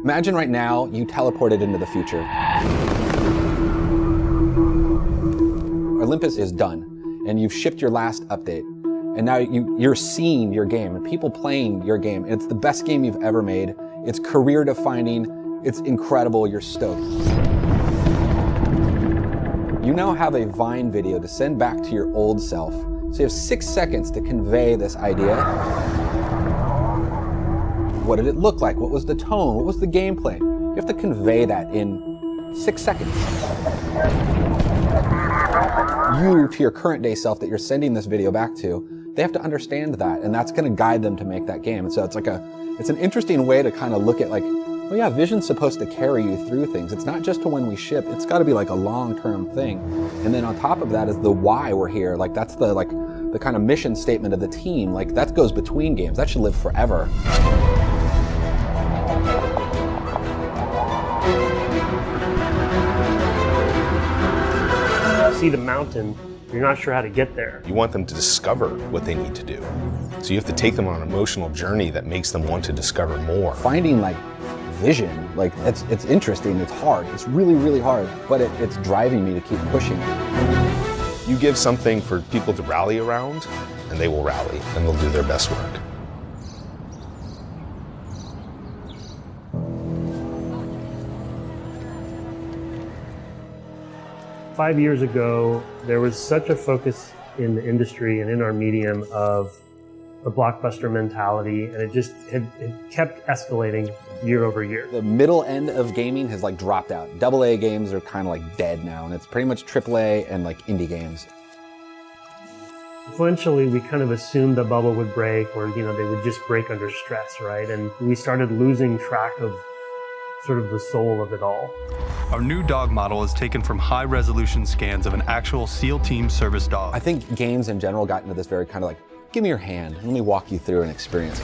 Imagine right now you teleported into the future. Olympus is done, and you've shipped your last update. And now you're seeing your game, and people playing your game. It's the best game you've ever made. It's career defining. It's incredible. You're stoked. You now have a Vine video to send back to your old self. So you have 6 seconds to convey this idea. What did it look like? What was the tone? What was the gameplay? You have to convey that in 6 seconds. You, to your current day self that you're sending this video back to, they have to understand that, and that's gonna guide them to make that game. And so it's an interesting way to kind of look at like, well, yeah, vision's supposed to carry you through things. It's not just to when we ship, it's gotta be like a long-term thing. And then on top of that is the why we're here. Like that's the kind of mission statement of the team. Like that goes between games. That should live forever. See the mountain, you're not sure how to get there. You want them to discover what they need to do. So you have to take them on an emotional journey that makes them want to discover more. Finding like vision, like it's interesting, it's hard, it's really, really hard, but it's driving me to keep pushing. You give something for people to rally around, and they will rally, and they'll do their best work. Five years ago, there was such a focus in the industry and in our medium of the blockbuster mentality, and it kept escalating year over year. The middle end of gaming has like dropped out. AA games are kind of like dead now, and it's pretty much AAA and like indie games. Influentially, we kind of assumed the bubble would break, or they would just break under stress, right? And we started losing track of sort of the soul of it all. Our new dog model is taken from high-resolution scans of an actual SEAL team service dog. I think games in general got into this very kind of like, give me your hand, let me walk you through an experience.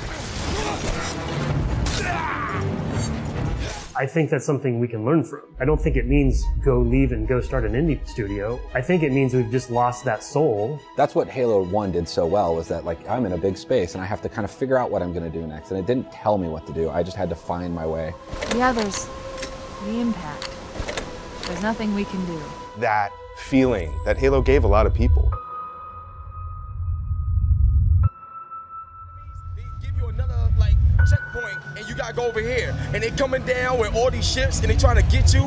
I think that's something we can learn from. I don't think it means leave and go start an indie studio. I think it means we've just lost that soul. That's what Halo 1 did so well, was that like, I'm in a big space and I have to kind of figure out what I'm gonna do next. And it didn't tell me what to do, I just had to find my way. Yeah, there's the impact. There's nothing we can do. That feeling that Halo gave a lot of people. Checkpoint, and you gotta go over here, and they coming down with all these ships, and they trying to get you.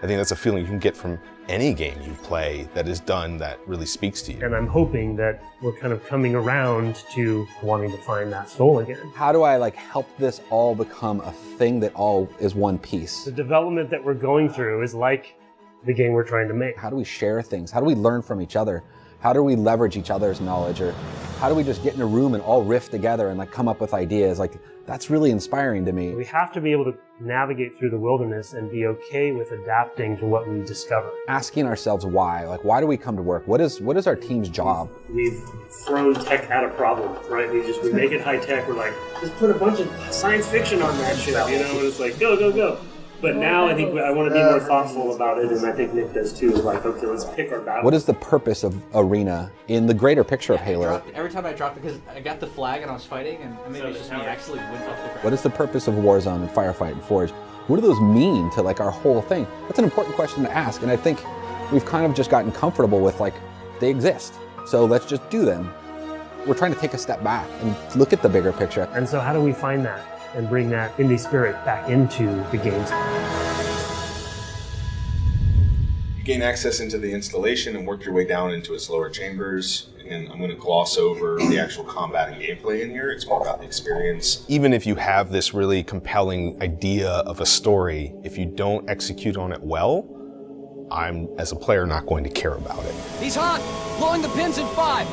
I think that's a feeling you can get from any game you play that is done that really speaks to you. And I'm hoping that we're kind of coming around to wanting to find that soul again. How do I like help this all become a thing that all is one piece? The development that we're going through is like the game we're trying to make. How do we share things? How do we learn from each other? How do we leverage each other's knowledge? Or how do we just get in a room and all riff together and like come up with ideas? Like that's really inspiring to me. We have to be able to navigate through the wilderness and be okay with adapting to what we discover. Asking ourselves why, like why do we come to work? What is our team's job? We've thrown tech at a problem, right? We make it high tech. We're like, just put a bunch of science fiction on that shit, and it's like, go, go, go. But now I think I want to be more thoughtful about it, and I think Nick does too. Like, okay, let's pick our battles. What is the purpose of Arena in the greater picture of Halo? Every time I dropped, because I got the flag and I was fighting, and maybe it's just me actually went off the ground. What is the purpose of Warzone and Firefight and Forge? What do those mean to like our whole thing? That's an important question to ask, and I think we've kind of just gotten comfortable with like, they exist, so let's just do them. We're trying to take a step back and look at the bigger picture. And so how do we find that and bring that indie spirit back into the games? You gain access into the installation and work your way down into its lower chambers. And I'm going to gloss over the actual combat and gameplay in here. It's more about the experience. Even if you have this really compelling idea of a story, if you don't execute on it well, I'm, as a player, not going to care about it. He's hot! Blowing the pins in 5!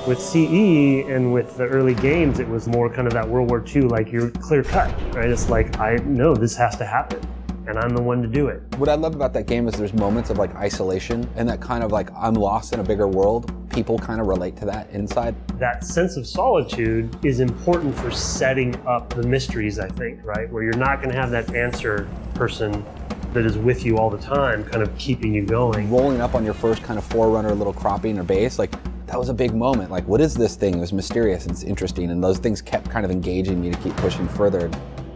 With CE and with the early games, it was more kind of that World War II, like you're clear cut, right? It's like, I know this has to happen, and I'm the one to do it. What I love about that game is there's moments of like isolation and that kind of like, I'm lost in a bigger world. People kind of relate to that inside. That sense of solitude is important for setting up the mysteries, I think, right? Where you're not gonna have that answer person that is with you all the time, kind of keeping you going. Rolling up on your first kind of Forerunner little cropping or base, like that was a big moment. Like, what is this thing? It was mysterious, it's interesting, and those things kept kind of engaging me to keep pushing further.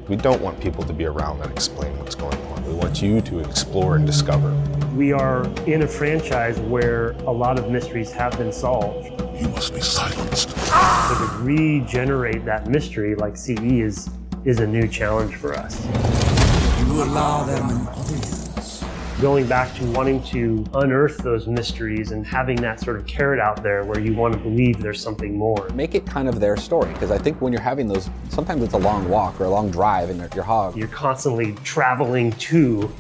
We don't want people to be around and explain what's going on. We want you to explore and discover. We are in a franchise where a lot of mysteries have been solved. You must be silenced. So to regenerate that mystery like CE is a new challenge for us. You allow them an audience. Going back to wanting to unearth those mysteries and having that sort of carrot out there where you want to believe there's something more. Make it kind of their story, because I think when you're having those, sometimes it's a long walk or a long drive in your hog. You're constantly traveling to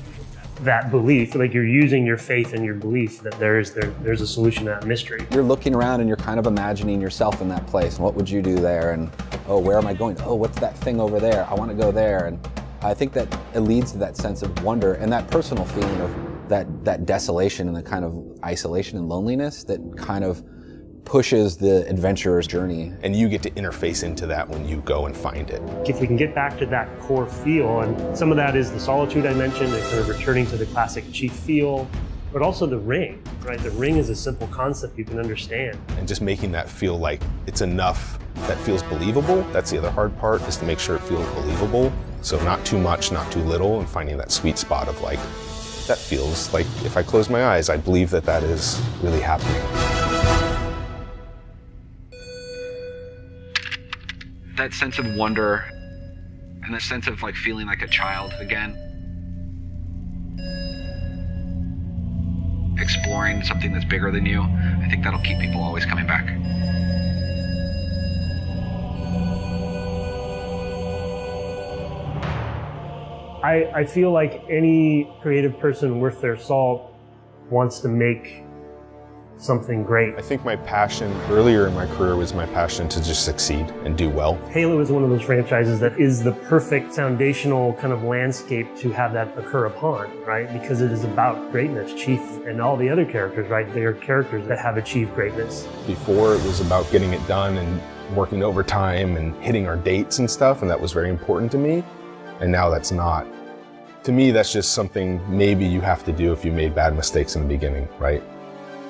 that belief, like you're using your faith and your belief that there's a solution to that mystery. You're looking around and you're kind of imagining yourself in that place, and what would you do there, and oh, where am I going? Oh, what's that thing over there? I want to go there. And I think that it leads to that sense of wonder and that personal feeling of that desolation and the kind of isolation and loneliness that kind of pushes the adventurer's journey. And you get to interface into that when you go and find it. If we can get back to that core feel, and some of that is the solitude I mentioned, and kind of returning to the classic chief feel, but also the ring, right? The ring is a simple concept you can understand. And just making that feel like it's enough that feels believable. That's the other hard part, is to make sure it feels believable. So not too much, not too little, and finding that sweet spot of like, that feels like if I close my eyes, I believe that that is really happening. That sense of wonder and that sense of like feeling like a child again. Exploring something that's bigger than you, I think that'll keep people always coming back. I feel like any creative person worth their salt wants to make something great. I think my passion earlier in my career was my passion to just succeed and do well. Halo is one of those franchises that is the perfect foundational kind of landscape to have that occur upon, right? Because it is about greatness. Chief and all the other characters, right? They are characters that have achieved greatness. Before it was about getting it done and working overtime and hitting our dates and stuff, and that was very important to me. And now that's not. To me, that's just something maybe you have to do if you made bad mistakes in the beginning, right?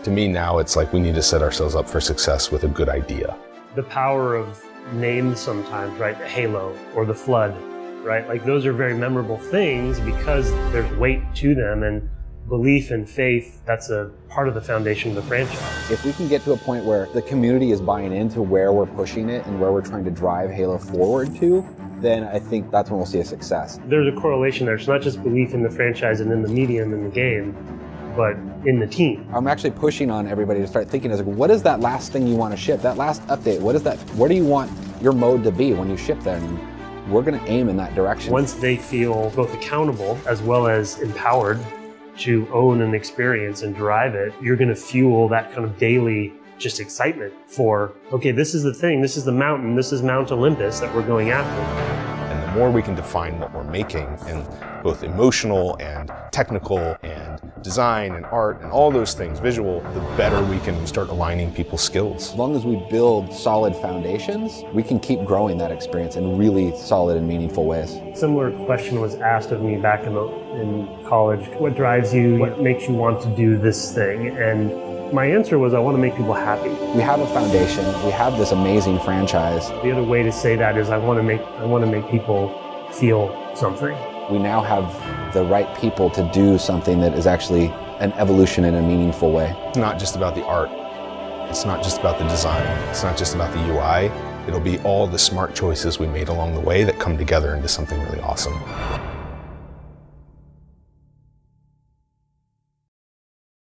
To me now, it's like we need to set ourselves up for success with a good idea. The power of names sometimes, right? The Halo or the Flood, right? Like those are very memorable things because there's weight to them, and belief and faith, that's a part of the foundation of the franchise. If we can get to a point where the community is buying into where we're pushing it and where we're trying to drive Halo forward to, then I think that's when we'll see a success. There's a correlation there. It's not just belief in the franchise and in the medium in the game, but in the team. I'm actually pushing on everybody to start thinking, as what is that last thing you want to ship? That last update, what is that? Where do you want your mode to be when you ship there? And we're going to aim in that direction. Once they feel both accountable as well as empowered to own an experience and drive it, you're going to fuel that kind of daily just excitement for, okay, this is the thing, this is the mountain, this is Mount Olympus that we're going after. And the more we can define what we're making, and both emotional and technical and design and art and all those things, visual, the better we can start aligning people's skills. As long as we build solid foundations, we can keep growing that experience in really solid and meaningful ways. Similar question was asked of me back in college. What drives you? What makes you want to do this thing? And my answer was, I want to make people happy. We have a foundation. We have this amazing franchise. The other way to say that is I want to make people feel something. We now have the right people to do something that is actually an evolution in a meaningful way. It's not just about the art. It's not just about the design. It's not just about the UI. It'll be all the smart choices we made along the way that come together into something really awesome.